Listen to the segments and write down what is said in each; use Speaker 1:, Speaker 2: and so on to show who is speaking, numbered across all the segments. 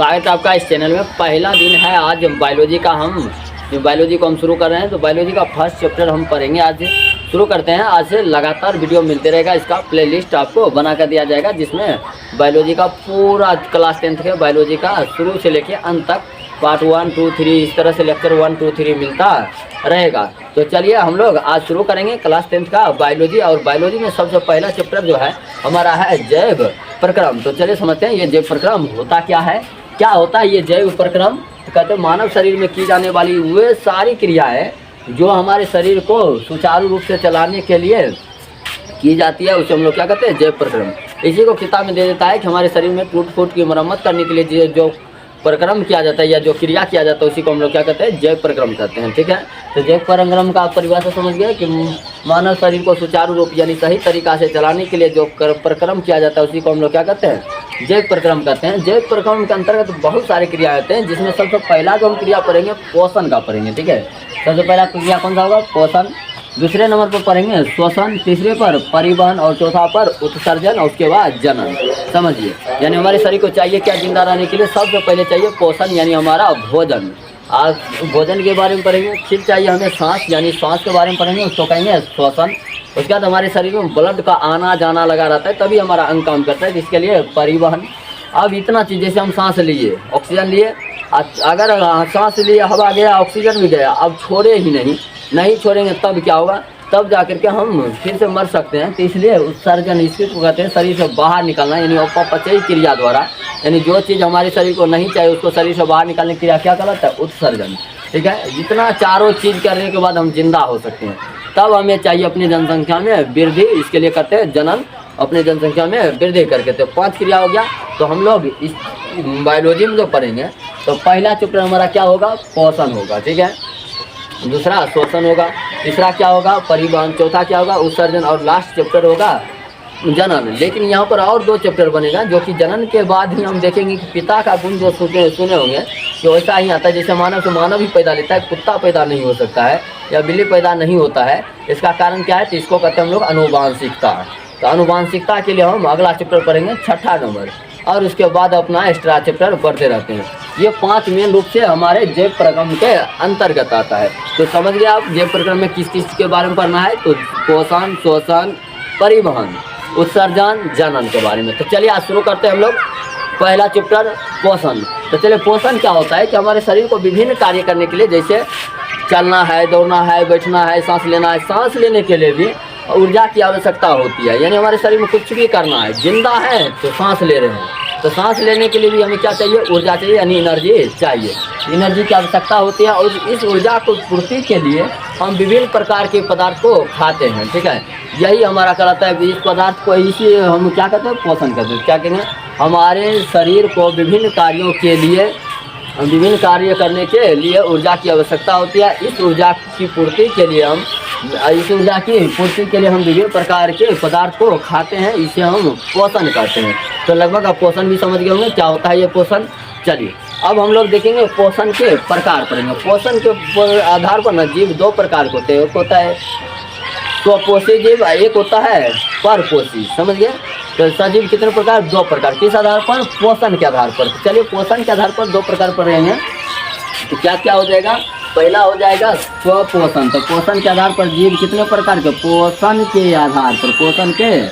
Speaker 1: स्वागत है आपका इस चैनल में। पहला दिन है आज बायोलॉजी का। बायोलॉजी को हम शुरू कर रहे हैं, तो बायोलॉजी का फर्स्ट चैप्टर हम पढ़ेंगे। आज शुरू करते हैं। आज से लगातार वीडियो मिलते रहेगा। इसका प्लेलिस्ट आपको बना कर दिया जाएगा, जिसमें बायोलॉजी का पूरा क्लास 10th के बायोलॉजी का शुरू से लेके अंत तक पार्ट 1, 2, 3 इस तरह से लेक्चर 1, 2, 3 मिलता रहेगा। तो चलिए हम लोग आज शुरू करेंगे क्लास 10th का बायोलॉजी। और बायोलॉजी में सबसे पहला चैप्टर जो है हमारा है जैव प्रक्रम। तो चलिए समझते हैं ये जैव प्रक्रम होता क्या है। क्या होता है ये जैव प्रक्रम? तो कहते हैं मानव शरीर में की जाने वाली वे सारी क्रियाएं जो हमारे शरीर को सुचारू रूप से चलाने के लिए की जाती है, उसे हम लोग क्या कहते हैं? जैव प्रक्रम। इसी को किताब में दे देता है कि हमारे शरीर में टूट फूट की मरम्मत करने के लिए जो प्रक्रम किया जाता है या जो क्रिया किया जाता है, उसी को हम लोग क्या कहते हैं? जैव प्रक्रम कहते हैं। ठीक है, तो जैव प्रक्रम का परिभाषा समझ गए कि मानव शरीर को सुचारू रूप यानी सही तरीका से चलाने के लिए जो प्रक्रम किया जाता है, उसी को हम लोग क्या कहते हैं? जैव प्रक्रम कहते हैं। जैव प्रक्रम के अंतर्गत बहुत सारे क्रिया होते हैं, जिसमें सबसे पहला जो हम क्रिया पढ़ेंगे पोषण का पढ़ेंगे। ठीक है, सबसे पहला क्रिया कौन सा होगा? पोषण। दूसरे नंबर पर पढ़ेंगे श्वसन, तीसरे पर परिवहन और चौथा पर उत्सर्जन और उसके बाद जनन। समझिए, यानी हमारे शरीर को चाहिए क्या जिंदा रहने के लिए? सबसे पहले चाहिए पोषण यानी हमारा भोजन। आज भोजन के बारे में पढ़ेंगे। फिर चाहिए हमें सांस, यानी सांस के बारे में पढ़ेंगे, उसको कहेंगे श्वसन। उसके बाद हमारे शरीर में ब्लड का आना जाना लगा रहता है, तभी हमारा अंग काम करता है, जिसके लिए परिवहन। अब इतना चीज़, जैसे हम सांस लिए, ऑक्सीजन लिए, अगर सांस लिए, हवा गया, ऑक्सीजन भी गया, अब छोड़े ही नहीं छोड़ेंगे तब क्या होगा? तब जाकर के हम फिर से मर सकते हैं। तो इसलिए उत्सर्जन इसको कहते हैं शरीर से बाहर निकलना, यानी अपचयी क्रिया द्वारा, यानी जो चीज़ हमारे शरीर को नहीं चाहिए उसको शरीर से बाहर निकालने की क्रिया क्या कहलाता है? उत्सर्जन। ठीक है, जितना चारों चीज़ करने के बाद हम जिंदा हो सकते हैं। तब हमें चाहिए अपनी जनसंख्या में वृद्धि, इसके लिए करते हैं जनन, अपनी जनसंख्या में वृद्धि करके। तो 5 क्रिया हो गया। तो हम लोग इस बायोलॉजी में जो पढ़ेंगे, तो पहला चैप्टर हमारा क्या होगा? पोषण होगा। ठीक है, दूसरा श्वसन होगा, तीसरा क्या होगा? परिवहन, चौथा क्या होगा? उत्सर्जन, और लास्ट चैप्टर होगा जनन। लेकिन यहाँ पर और 2 चैप्टर बनेगा, जो कि जनन के बाद ही हम देखेंगे कि पिता का गुण जो सुने होंगे कि वैसा ही आता है। जैसे मानव से मानव ही पैदा लेता है, कुत्ता पैदा नहीं हो सकता है या बिल्ली पैदा नहीं होता है। इसका कारण क्या है? तो इसको कहते हैं हम लोग अनुवांशिकता। तो अनुवांशिकता के लिए हम अगला चैप्टर पढ़ेंगे, 6ठा नंबर, और उसके बाद अपना एक्स्ट्रा चैप्टर पढ़ते रहते हैं। ये 5 मेन रूप से हमारे जैव प्रक्रम के अंतर्गत आता है। तो समझ गए आप जैव प्रक्रम में किस किस के बारे में पढ़ना है? तो पोषण, श्वसन, परिवहन, उत्सर्जन, जनन के बारे में। तो चलिए आज शुरू करते हैं हम लोग पहला चैप्टर पोषण। तो चलिए, पोषण क्या होता है? कि हमारे शरीर को विभिन्न कार्य करने के लिए, जैसे चलना है, दौड़ना है, बैठना है, सांस लेना है, सांस लेने के लिए भी ऊर्जा की आवश्यकता होती है। यानी हमारे शरीर में कुछ भी करना है, जिंदा है तो सांस ले रहे हैं, तो सांस लेने के लिए भी हमें क्या चाहिए? ऊर्जा चाहिए, यानी एनर्जी चाहिए। एनर्जी की आवश्यकता होती है, और इस ऊर्जा को पूर्ति के लिए हम विभिन्न प्रकार के पदार्थ को खाते हैं। ठीक है, यही हमारा कहलाता है। इस पदार्थ को इसी हम क्या कहते हैं? पोषण कहते हैं। क्या कहेंगे? हमारे शरीर को विभिन्न कार्यों के लिए, विभिन्न कार्य करने के लिए ऊर्जा की आवश्यकता होती है। इस ऊर्जा की पूर्ति के लिए हम विभिन्न प्रकार के पदार्थ को खाते हैं, इसे हम पोषण कहते हैं। तो लगभग आप पोषण भी समझ गए होंगे क्या होता है ये पोषण। चलिए अब हम लोग देखेंगे पोषण के प्रकार पढ़ेंगे। पोषण के आधार पर ना जीव 2 प्रकार के होते हैं। एक होता है स्वपोषी जीव, एक होता है परपोषी। समझ गए? तो सजीव कितने प्रकार? 2 प्रकार। किस आधार पर? पोषण के आधार पर। चलिए पोषण के आधार पर 2 प्रकार पढ़ेंगे। तो क्या क्या हो जाएगा? पहला हो जाएगा स्वपोषण। तो पोषण के आधार पर जीव कितने प्रकार के? पोषण के आधार पर, पोषण के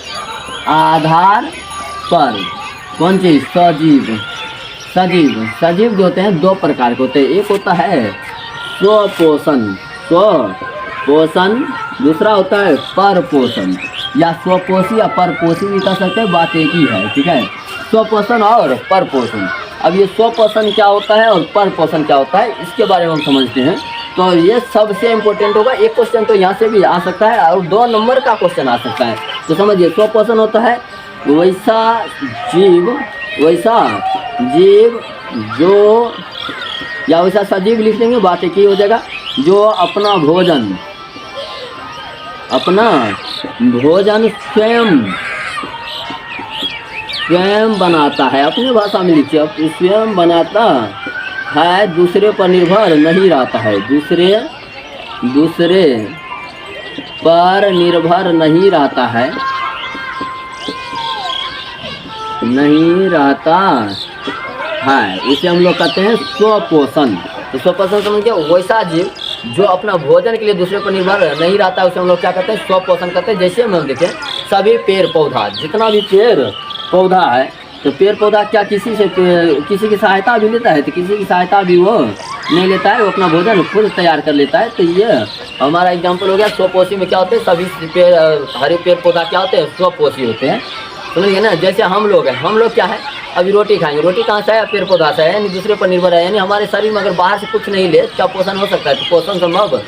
Speaker 1: आधार पर कौन चीज? सजीव जो होते हैं 2 प्रकार के होते हैं। एक होता है स्वपोषण, दूसरा होता है परपोषण, या स्वपोषी या परपोषी भी कह सकते हैं, बात एक ही है। ठीक है, स्वपोषण और परपोषण। अब ये स्वपोषण क्या होता है और परपोषण क्या होता है, इसके बारे में हम समझते हैं। तो ये सबसे इम्पोर्टेंट होगा। एक क्वेश्चन तो यहाँ से भी आ सकता है और 2 नंबर का क्वेश्चन आ सकता है। तो समझिए, स्वपोषण होता है वैसा जीव जो, या वैसा सजीव लिख देंगे, बात एक ही हो जाएगा, जो अपना भोजन स्वयं बनाता है। अपनी भाषा में लिखिए, स्वयं बनाता है, दूसरे पर निर्भर नहीं रहता है। दूसरे पर निर्भर नहीं रहता है, इसे हम लोग कहते हैं स्वपोषण। तो स्वपोषण समझ के वैसा जीव जो अपना भोजन के लिए दूसरे पर निर्भर नहीं रहता है उसे हम लोग क्या कहते हैं, स्वपोषण कहते हैं। जैसे हम देखें सभी पेड़ पौधा, जितना भी पेड़ पौधा है, तो पेड़ पौधा क्या किसी की सहायता भी लेता है, तो किसी की सहायता भी वो नहीं लेता है, वो अपना भोजन खुद तैयार कर लेता है। तो ये हमारा एग्जाम्पल हो गया। स्वपोषी में क्या होते हैं, सभी पेड़ हरे पेड़ पौधा क्या होते हैं, स्वपोषी होते हैं, समझिए ना। जैसे हम लोग हैं, हम लोग क्या है, अभी रोटी खाएंगे, रोटी कहाँ से है, पेड़ पौधा से है, यानी दूसरे पर निर्भर है। यानी हमारे शरीर में अगर बाहर से कुछ नहीं ले क्या पोषण हो सकता है, तो पोषण संभव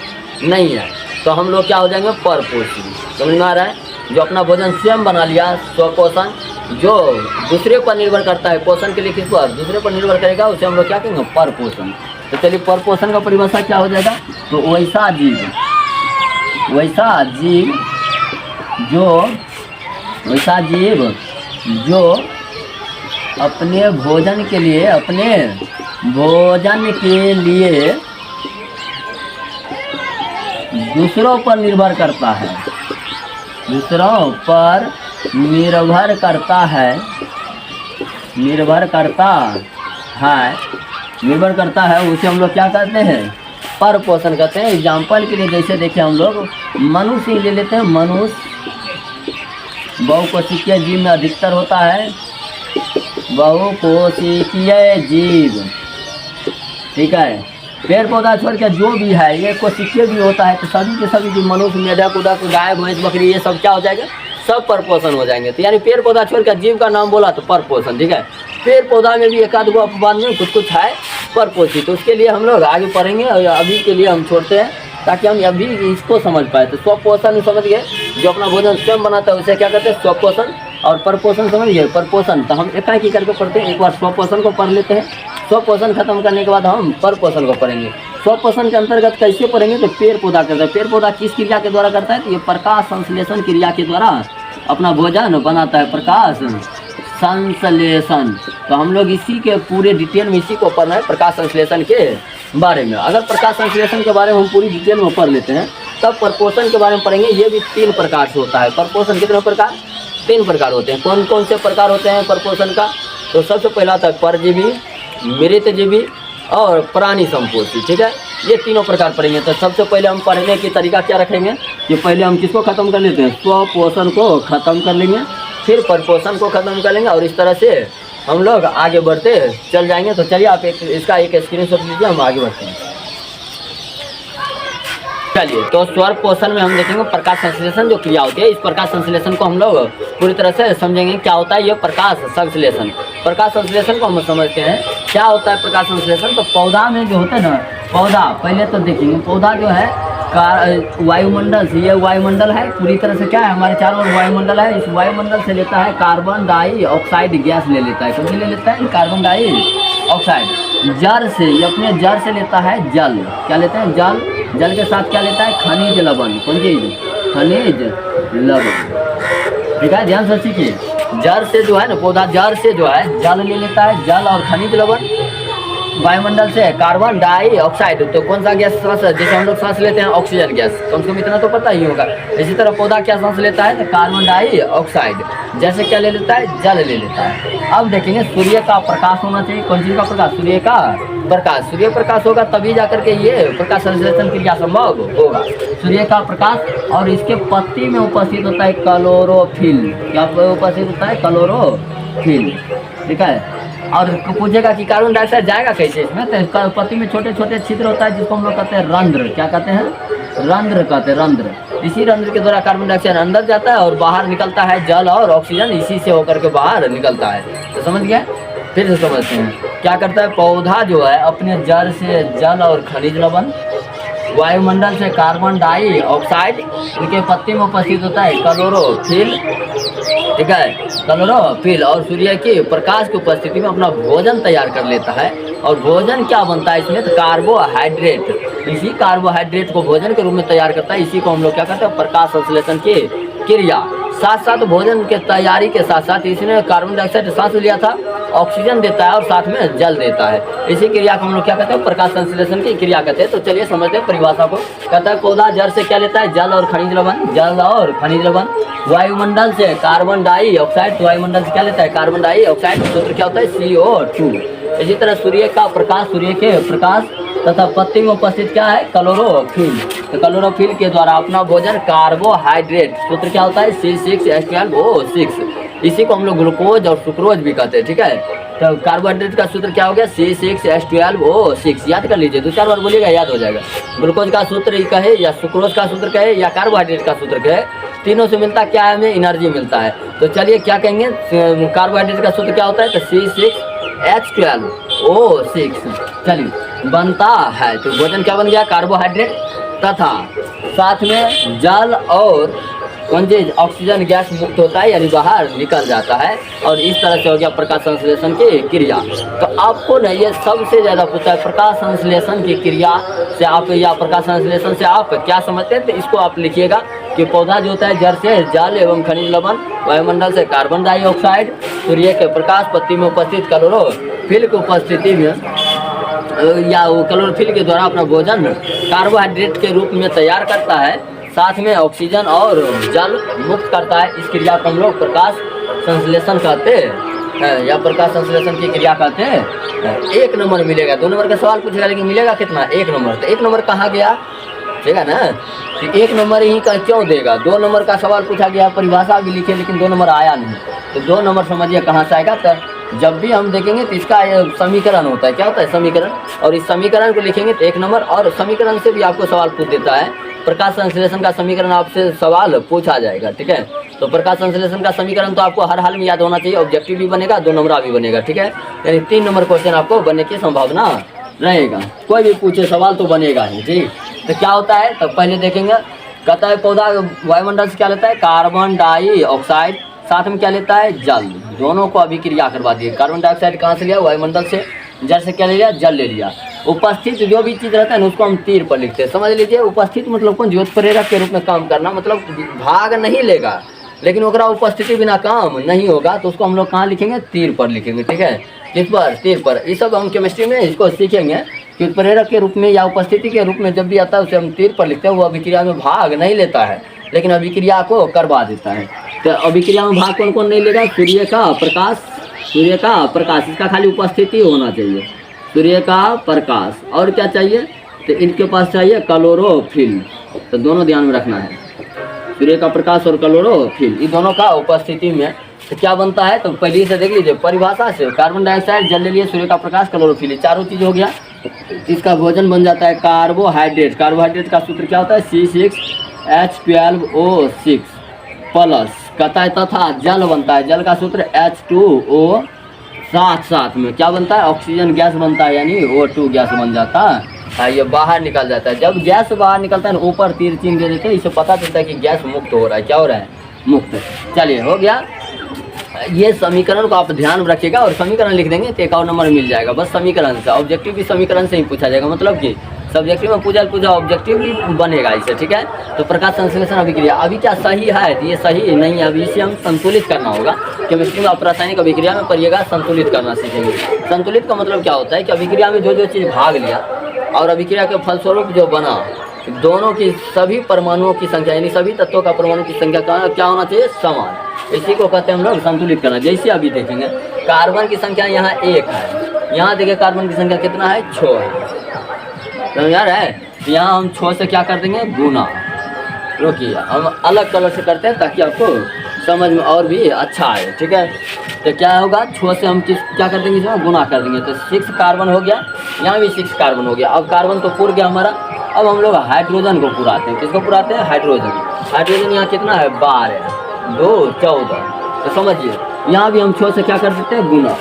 Speaker 1: नहीं है। तो हम लोग क्या हो जाएंगे, परपोषी। समझ में आ रहा है, जो अपना भोजन स्वयं बना लिया, स्वपोषण। जो दूसरे पर निर्भर करता है पोषण के लिए, किस पर, दूसरे पर निर्भर करेगा, उसे हम लोग क्या कहेंगे, परपोषण। तो चलिए परपोषण का परिभाषा क्या हो जाएगा, तो वैसा जीव जो अपने भोजन के लिए दूसरों पर निर्भर करता है, निर्भर करता है, उसे हम लोग क्या कहते हैं, परपोषण कहते हैं। एग्जाम्पल के लिए जैसे देखें हम लोग मनुष्य ले लेते हैं। मनुष्य बहुकोशिकीय जीव में अधिकतर होता है, बहुकोशिकीय जीव, ठीक है। पेड़ पौधा छोड़ के जो भी है ये कोशिकीय भी होता है। तो सभी के सभी जो मनुष्य, मेढक, उड़क, गाय, भैंस, बकरी, ये सब क्या हो जाएगा, सब परपोषण हो जाएंगे। तो यानी पेड़ पौधा छोड़ कर जीव का नाम बोला तो परपोषण, ठीक है। पेड़ पौधा में भी एक आध गो अपवाद में कुछ है परपोषित, तो उसके लिए हम लोग आगे पढ़ेंगे, और अभी के लिए हम छोड़ते हैं ताकि हम अभी इसको समझ पाए। तो स्वपोषण समझ गए, जो अपना भोजन स्वयं बनाता है उसे क्या कहते हैं, स्वपोषण। और परपोषण समझ गए, परपोषण। तो हम एक ही करके पढ़ते हैं, एक बार स्वपोषण को पढ़ लेते हैं। स्वपोषण खत्म करने के बाद हम परपोषण को पढ़ेंगे। स्वपोषण के अंतर्गत कैसे पढ़ेंगे, तो पेड़ पौधा करता है। पेड़ पौधा किस क्रिया के द्वारा करता है, तो ये प्रकाश संश्लेषण क्रिया के द्वारा अपना भोजन बनाता है, प्रकाश संश्लेषण। तो हम लोग इसी के पूरे डिटेल में इसी को पढ़ना है, प्रकाश संश्लेषण के बारे में। अगर प्रकाश संश्लेषण के बारे में हम पूरी डिटेल में पढ़ लेते हैं, तब परपोषण के बारे में पढ़ेंगे। ये भी 3 प्रकार से होता है परपोषण। कितने प्रकार, 3 प्रकार होते हैं। कौन कौन से प्रकार होते हैं परपोषण का, तो सबसे पहला था परजीवी, मृतजीवी और प्राणी संपोषी, ठीक है। ये तीनों प्रकार पढ़ेंगे। तो सबसे पहले हम पढ़ने की तरीका क्या रखेंगे, कि पहले हम किसको खत्म कर लेते हैं, स्वपोषण को खत्म कर लेंगे, फिर परपोषण को खत्म कर लेंगे, और इस तरह से हम लोग आगे बढ़ते चल जाएंगे। तो चलिए आप इसका एक स्क्रीनशॉट लीजिए, हम आगे बढ़ते हैं। चलिए, तो स्वर पोषण में हम देखेंगे प्रकाश संश्लेषण जो क्रिया होती है। इस प्रकाश संश्लेषण को हम लोग पूरी तरह से समझेंगे क्या होता है ये प्रकाश संश्लेषण। प्रकाश संश्लेषण को हम समझते हैं क्या होता है प्रकाश संश्लेषण। तो पौधा में जो होता है ना, पौधा पहले तो देखेंगे, पौधा जो है वायुमंडल से, ये वायुमंडल है पूरी तरह से क्या है, हमारे चारों ओर वायुमंडल है। इस वायुमंडल से लेता है कार्बन डाइऑक्साइड गैस ले लेता है। कौन सी ले लेता है, कार्बन डाइऑक्साइड। जड़ से, ये अपने जड़ से लेता है जल, क्या लेता है, जल। जल के साथ क्या लेता है, खनिज लवण। कौन चीज, खनिज लवण, ठीक है, ध्यान से सीखिए। जड़ से जो है ना, पौधा जड़ से जो है जल ले लेता है, जल और खनिज लवण। वायुमंडल से कार्बन डाइऑक्साइड, तो कौन सा गैस सांस, जैसे हम लोग सांस लेते हैं ऑक्सीजन गैस, कम से कम इतना तो पता ही होगा। इसी तरह पौधा क्या सांस लेता है, तो कार्बन डाइऑक्साइड। जैसे क्या ले लेता है, जल ले लेता है। अब देखेंगे सूर्य का प्रकाश होना चाहिए। कौन चीज का प्रकाश, सूर्य का प्रकाश। सूर्य प्रकाश होगा तभी जाकर के ये प्रकाश संश्लेषण क्रिया संभव होगा, सूर्य का प्रकाश। और इसके पत्ती में उपस्थित होता है क्लोरोफिल। क्या उपस्थित होता है, क्लोरोफिल, ठीक है। और पूछेगा कि कार्बन डाइऑक्साइड जाएगा कैसे इसमें, तो पत्ती में छोटे छोटे छिद्र होता है जिसको हम लोग कहते हैं रंध्र। क्या कहते हैं, रंध्र कहते हैं, रंध्र। इसी रंध्र के द्वारा कार्बन डाइऑक्साइड अंदर जाता है और बाहर निकलता है जल और ऑक्सीजन, इसी से होकर के बाहर निकलता है। तो समझ गए, फिर से समझते हैं क्या करता है। पौधा जो है अपने जड़ से जल और खनिज लवण, वायुमंडल से कार्बन डाइऑक्साइड, उनके पत्ती में उपस्थित होता है क्लोरोफिल, ठीक है, क्लोरोफिल। और सूर्य के प्रकाश की उपस्थिति में अपना भोजन तैयार कर लेता है। और भोजन क्या बनता है इसमें, तो कार्बोहाइड्रेट। इसी कार्बोहाइड्रेट को भोजन के रूप में तैयार करता है। इसी को हम लोग क्या कहते हैं, प्रकाश संश्लेषण की क्रिया। साथ साथ भोजन के तैयारी के साथ साथ इसने कार्बन डाइऑक्साइड सांस लिया था, ऑक्सीजन देता है और साथ में जल देता है। इसी क्रिया को हम लोग क्या कहते हैं, प्रकाश संश्लेषण की क्रिया कहते हैं। तो चलिए समझते हैं परिभाषा को। कहता है पौधा जड़ से क्या लेता है, जल और खनिज लवण, जल और खनिज लवण। वायुमंडल से कार्बन डाइऑक्साइड, वायुमंडल से क्या लेता है, कार्बन डाइऑक्साइड। सूत्र क्या होता है, CO2। इसी तरह सूर्य का प्रकाश, सूर्य के प्रकाश तथा पत्ती में उपस्थित क्या है, क्लोरोफिल। तो क्लोरोफिल के द्वारा अपना भोजन कार्बोहाइड्रेट, सूत्र क्या होता है, C6H12O6। इसी को हम लोग ग्लूकोज और सुक्रोज भी कहते हैं, ठीक है। तो कार्बोहाइड्रेट का सूत्र क्या हो गया, C6H12O6। याद कर लीजिए, 2-4 बार बोलिएगा, याद हो जाएगा। ग्लूकोज का सूत्र कहे या सुक्रोज का सूत्र कहे या कार्बोहाइड्रेट का सूत्र कहे, तीनों से मिलता क्या है, हमें एनर्जी मिलता है। तो चलिए क्या कहेंगे, कार्बोहाइड्रेट का सूत्र क्या होता है, तो C6H12O6। चलिए बनता है, तो भोजन क्या बन गया, कार्बोहाइड्रेट तथा साथ में जल और कौन चीज, ऑक्सीजन गैस मुक्त होता है, यानी बाहर निकल जाता है। और इस तरह से हो गया प्रकाश संश्लेषण की क्रिया। तो आपको ना ये सबसे ज़्यादा पूछा है, प्रकाश संश्लेषण की क्रिया से आप या प्रकाश संश्लेषण से आप क्या समझते हैं। तो इसको आप लिखिएगा कि पौधा जो होता है जड़ से जल एवं खनिज लवण, वायुमंडल से कार्बन डाइऑक्साइड, सूर्य के प्रकाश, पत्ती में उपस्थित क्लोरोफिल की उपस्थिति में या वो क्लोरोफिल के द्वारा अपना भोजन कार्बोहाइड्रेट के रूप में तैयार करता है, साथ में ऑक्सीजन और जल मुक्त करता है। इस क्रिया को हम लोग प्रकाश संश्लेषण कहते हैं या प्रकाश संश्लेषण की क्रिया कहते हैं। 1 नंबर मिलेगा, 2 नंबर का सवाल पूछेगा लेकिन मिलेगा कितना, 1 नंबर। तो 1 नंबर कहाँ गया, ठीक है ना। तो 1 नंबर ही का क्यों देगा, 2 नंबर का सवाल पूछा गया, परिभाषा भी लिखे लेकिन 2 नंबर आया नहीं। तो 2 नंबर समझिए कहाँ से आएगा। तो जब भी हम देखेंगे तो इसका समीकरण होता है, क्या होता है, समीकरण। और इस समीकरण को लिखेंगे तो 1 नंबर, और समीकरण से भी आपको सवाल पूछ देता है। प्रकाश संश्लेषण का समीकरण आपसे सवाल पूछा जाएगा, ठीक है। तो प्रकाश संश्लेषण का समीकरण तो आपको हर हाल में याद होना चाहिए, ऑब्जेक्टिव भी बनेगा, 2 नंबर भी बनेगा, ठीक है। यानी 3 नंबर क्वेश्चन आपको बनने की संभावना रहेगा। कोई भी पूछे सवाल तो बनेगा ही, ठीक। तो क्या होता है, तो पहले देखेंगे। कहता है पौधा वायुमंडल से क्या लेता है, कार्बन डाइऑक्साइड, साथ में क्या लेता है, जल। दोनों को अभिक्रिया करवा दिए। कार्बन डाइऑक्साइड कहाँ से लिया, वायुमंडल से। जल से क्या ले लिया, जल ले लिया। उपस्थित जो भी चीज़ रहता है ना उसको हम तीर पर लिखते हैं, समझ लीजिए। उपस्थित मतलब कौन, ज्योत प्रेरक के रूप में काम करना, मतलब भाग नहीं लेगा लेकिन ओकरा उपस्थिति बिना काम नहीं होगा, तो उसको हम लोग कहाँ लिखेंगे, तीर पर लिखेंगे, ठीक है। किस पर, तीर पर। ये सब हम केमिस्ट्री में इसको सीखेंगे कि प्रेरक के रूप में या उपस्थिति के रूप में जब भी आता है उसे हम तीर पर लिखते हैं। वो अभिक्रिया में भाग नहीं लेता है लेकिन अभिक्रिया को करवा देता है। तो अभिक्रिया में भाग कौन कौन नहीं लेगा, सूर्य का प्रकाश, सूर्य का प्रकाश, इसका खाली उपस्थिति होना चाहिए, सूर्य का प्रकाश। और क्या चाहिए, तो इनके पास चाहिए क्लोरोफिल। तो दोनों ध्यान में रखना है, सूर्य का प्रकाश और क्लोरोफिल, इन दोनों का उपस्थिति में तो क्या बनता है। तो पहले से देख लीजिए परिभाषा से, कार्बन डाइऑक्साइड, जल ले लिए, सूर्य का प्रकाश, क्लोरोफिल, चारों चीज़ हो गया। इसका भोजन बन जाता है कार्बोहाइड्रेट। कार्बोहाइड्रेट का सूत्र क्या होता है, C6H12O6 प्लस। कहता है तथा जल बनता है, जल का सूत्र H2O, साथ में क्या बनता है, ऑक्सीजन गैस बनता है, यानी O2 गैस बन जाता है। ये बाहर निकल जाता है। जब गैस बाहर निकलता है ना, ऊपर तीर चिन्ह दे देते हैं, इससे पता चलता है कि गैस मुक्त हो रहा है। क्या हो रहा है, मुक्त। चलिए हो गया। ये समीकरण को आप ध्यान रखिएगा और समीकरण लिख देंगे तो 1 नंबर मिल जाएगा, बस समीकरण से। ऑब्जेक्टिव भी समीकरण से ही पूछा जाएगा, मतलब कि सब्जेक्टिव में पूछा ऑब्जेक्टिव भी बनेगा इससे, ठीक है। तो प्रकाश संश्लेषण अभिक्रिया अभी क्या सही है, ये सही नहीं है, अभी इसे हम संतुलित करना होगा। केमिस्ट्री में आप रासायनिक अभिक्रिया में पढ़िएगा, संतुलित करना सीखेंगे। संतुलित का मतलब क्या होता है कि अभिक्रिया में जो जो चीज़ भाग लिया और अभिक्रिया के फलस्वरूप जो बना, दोनों की सभी परमाणुओं की संख्या, यानी सभी तत्वों का परमाणु की संख्या क्या होना चाहिए, समान। इसी को कहते हैं हम लोग संतुलित करना। जैसे अभी देखेंगे कार्बन की संख्या यहाँ 1 है, यहाँ देखिए कार्बन की संख्या कितना है, 6 है, समझ आ रहा है। यहाँ हम 6 से क्या कर देंगे, गुना। रोकिए, हम अलग कलर से करते हैं ताकि आपको समझ में और भी अच्छा आए, ठीक है। तो क्या होगा, 6 से हम क्या कर देंगे, इसमें गुना कर देंगे। तो 6 कार्बन हो गया, यहाँ भी 6 कार्बन हो गया। अब कार्बन तो पूरा गया हमारा। अब हम लोग हाइड्रोजन को पुराते हैं। किसको पुराते हैं, हाइड्रोजन। हाइड्रोजन यहाँ कितना है, 12, 2, 14। तो समझिए यहाँ भी हम 6 से क्या कर देते हैं, गुना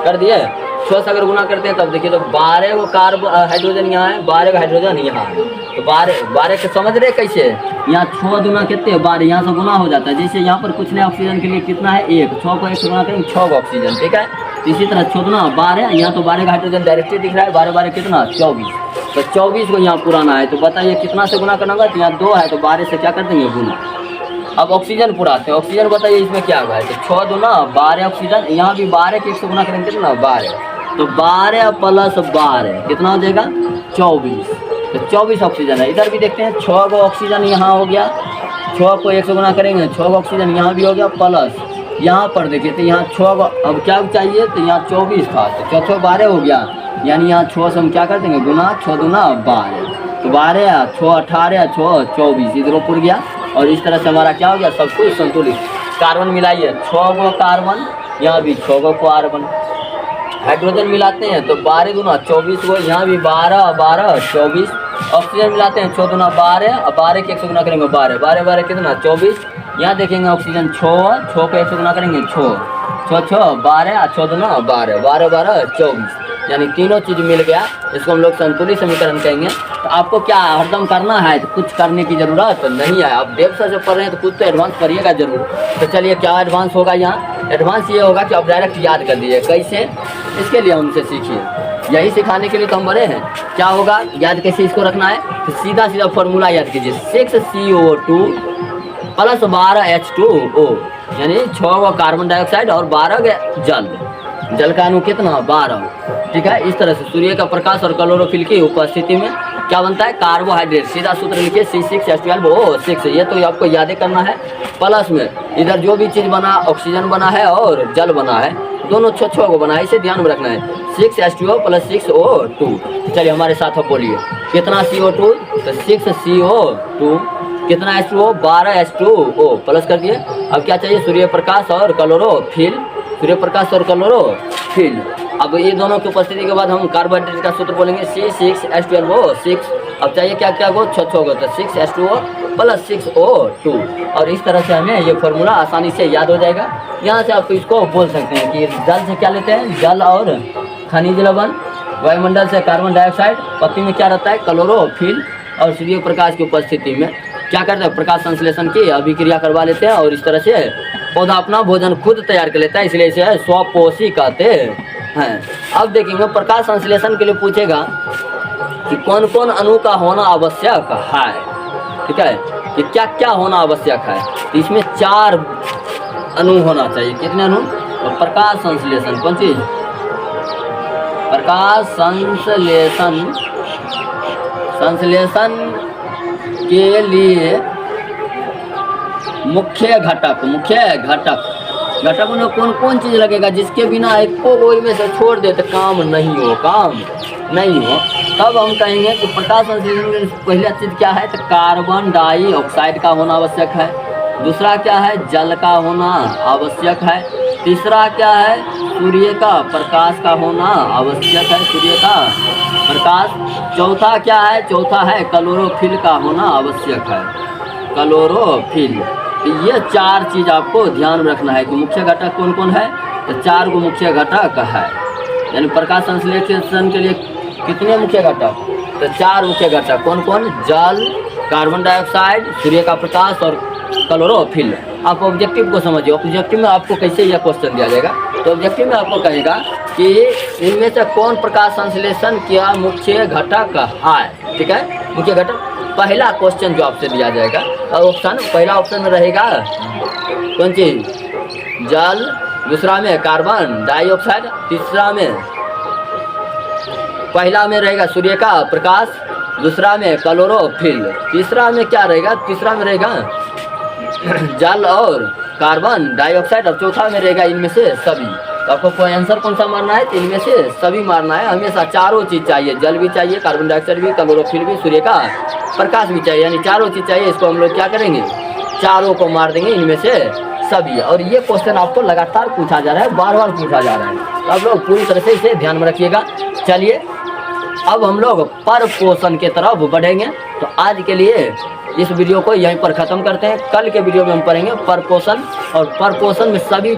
Speaker 1: कर दिए। 6 से अगर गुना करते हैं तब देखिए तो 12 वो हाइड्रोजन यहाँ है, 12 हाइड्रोजन यहाँ है। तो 12 के समझ रहे कैसे, यहाँ 6 दुना कितने, 12, यहाँ से गुना हो जाता है। जैसे यहाँ पर कुछ नहीं, ऑक्सीजन के लिए कितना है, 1, 6 को 1 से गुना करेंगे, 6 ऑक्सीजन, ठीक है। इसी तरह 6 दुना 12, यहाँ तो 12 का हाइड्रोजन डायरेक्टली दिख रहा है, 12 कितना, 24। तो 24 को यहाँ पुराना है, तो बताइए कितना से गुना करना होगा। तो यहाँ 2 है तो 12 से क्या कर देंगे, गुना। अब ऑक्सीजन पूरा आते हैं। ऑक्सीजन बताइए इसमें क्या हुआ है, तो 6 दूना 12 ऑक्सीजन, यहाँ भी 12 के 1 से गुना करेंगे कितना 12, तो 12 प्लस 12 कितना हो जाएगा 24, तो 24 ऑक्सीजन है। इधर भी देखते हैं 6 को ऑक्सीजन यहाँ हो गया, 6 को 1 से गुना करेंगे 6 को ऑक्सीजन यहाँ भी हो गया, प्लस यहाँ पर देखिए तो यहाँ 6 को अब क्या चाहिए, तो यहाँ 24 था, तो 4 12 हो गया, यानी यहाँ 6 से हम क्या कर देंगे गुना, 6 दूना 12, तो 12 6 18 6 24 इधर ऊपर गया। और इस तरह से हमारा क्या हो गया, सब कुछ संतुलित। कार्बन मिलाइए 6 को कार्बन, यहाँ भी 6 को कार्बन, हाइड्रोजन मिलाते हैं तो 12 दूना 24 को, यहाँ भी 12 12 24, ऑक्सीजन मिलाते हैं 6 दूना 12 और 12 के 1 से गुना करेंगे 12 12 12 कितना 24, यहाँ देखेंगे ऑक्सीजन 6 को 1 से गुना करेंगे 6 6 6 12 और 6 दूना 12 12 12 24, यानी तीनों चीज़ मिल गया। इसको हम लोग संतुलित समीकरण कहेंगे। तो आपको क्या हरदम करना है, तो कुछ करने की ज़रूरत तो नहीं है। आप देव सर से पढ़ रहे हैं तो कुछ तो एडवांस करिएगा जरूर। तो चलिए क्या एडवांस होगा, यहाँ एडवांस ये होगा कि आप डायरेक्ट याद कर दीजिए। कैसे, इसके लिए हमसे सीखिए, यही सिखाने के लिए तो हम बड़े हैं। क्या होगा, याद कैसे इसको रखना है, तो सीधा सीधा फॉर्मूला याद कीजिए, 6CO2 प्लस 12 H2O, यानी 6 कार्बन डाइऑक्साइड और 12 जल का अणु कितना 12, ठीक है। इस तरह से सूर्य का प्रकाश और क्लोरोफिल की उपस्थिति में क्या बनता है, कार्बोहाइड्रेट। सीधा सूत्र लिखिए C6H12O6, ये तो आपको याद करना है। प्लस में इधर जो भी चीज़ बना, ऑक्सीजन बना है और जल बना है, दोनों 6 को बना है, इसे ध्यान में रखना है। 6H2O प्लस 6O2, चलिए हमारे साथ आप बोलिए कितना CO2, तो 6CO2 कितना H2O 12 H2O प्लस कर दिए। अब क्या चाहिए, सूर्य प्रकाश और क्लोरोफिल, सूर्य प्रकाश और क्लोरोफिल। अब ये दोनों की उपस्थिति के बाद हम कार्बोहाइड्रेट का सूत्र बोलेंगे C6H12O6। अब चाहिए क्या क्या को 6 को, तो 6H2O प्लस 6O2, और इस तरह से हमें ये फॉर्मूला आसानी से याद हो जाएगा। यहाँ से आप इसको बोल सकते हैं कि जल से क्या लेते हैं, जल और खनिज लवण, वायुमंडल से कार्बन डाइऑक्साइड, पत्ती में क्या रहता है क्लोरोफिल, और सूर्य प्रकाश की उपस्थिति में क्या करते हैं, प्रकाश संश्लेषण की अभिक्रिया करवा लेते हैं, और इस तरह से पौधा अपना भोजन खुद तैयार कर लेता है, इसलिए इसे स्वपोषी कहते हैं। अब देखेंगे प्रकाश संश्लेषण के लिए पूछेगा कि कौन कौन अणु का होना आवश्यक है, ठीक है, कि क्या क्या होना आवश्यक है। तो इसमें 4 अणु होना चाहिए। कितने अणु, तो प्रकाश संश्लेषण, कौन चीज, प्रकाश संश्लेषण के लिए मुख्य घटक में कौन कौन चीज़ लगेगा, जिसके बिना एक को में से छोड़ दे तो काम नहीं हो। तब हम कहेंगे कि प्रकाश संश्लेषण में पहला चीज़ क्या है, तो कार्बन डाइऑक्साइड का होना आवश्यक है। दूसरा क्या है, जल का होना आवश्यक है। तीसरा क्या है, सूर्य का प्रकाश का होना आवश्यक है, सूर्य का प्रकाश। चौथा क्या है, चौथा है क्लोरोफिल का होना आवश्यक है, क्लोरोफिल। ये 4 चीज़ आपको ध्यान में रखना है कि मुख्य घटक कौन कौन है, तो 4 को मुख्य घटक है। यानी प्रकाश संश्लेषण के लिए कितने मुख्य घटक, तो 4 मुख्य घटक कौन कौन, जल, कार्बन डाइऑक्साइड, सूर्य का प्रकाश और क्लोरोफिल। आप ऑब्जेक्टिव को समझिए, ऑब्जेक्टिव में आपको कैसे यह क्वेश्चन दिया जाएगा, तो ऑब्जेक्टिव में आपको कहेगा कि इनमें से कौन प्रकाश संश्लेषण का मुख्य घटक है, ठीक है, मुख्य घटक। पहला क्वेश्चन जो आपसे दिया जाएगा, और ऑप्शन पहला ऑप्शन में रहेगा कौन चीज, जल, दूसरा में कार्बन डाइऑक्साइड, तीसरा में पहला में रहेगा सूर्य का प्रकाश, दूसरा में क्लोरोफिल, तीसरा में क्या रहेगा, तीसरा में रहेगा जल और कार्बन डाइऑक्साइड, और चौथा में रहेगा इनमें से सभी। तो आपको कोई आंसर कौन सा मारना है, तो इनमें से सभी मारना है। हमेशा 4 चीज़ चाहिए, जल भी चाहिए, कार्बन डाइऑक्साइड भी, क्लोरोफिल भी, सूर्य का प्रकाश भी चाहिए, यानी 4 चीज़ चाहिए। इसको हम लोग क्या करेंगे, 4 को मार देंगे, इनमें से सभी। और ये क्वेश्चन आपको लगातार पूछा जा रहा है, बार बार पूछा जा रहा है, तो आप लोग पूरी तरह से इसे ध्यान में रखिएगा। चलिए अब हम लोग पर पोषण के तरफ बढ़ेंगे। तो आज के लिए इस वीडियो को यहीं पर ख़त्म करते हैं। कल के वीडियो में हम पढ़ेंगे पर पोषण, और पर पोषण में सभी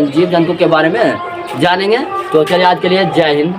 Speaker 1: जीव जंतु के बारे में जानेंगे। तो चलिए आज के लिए जय हिंद।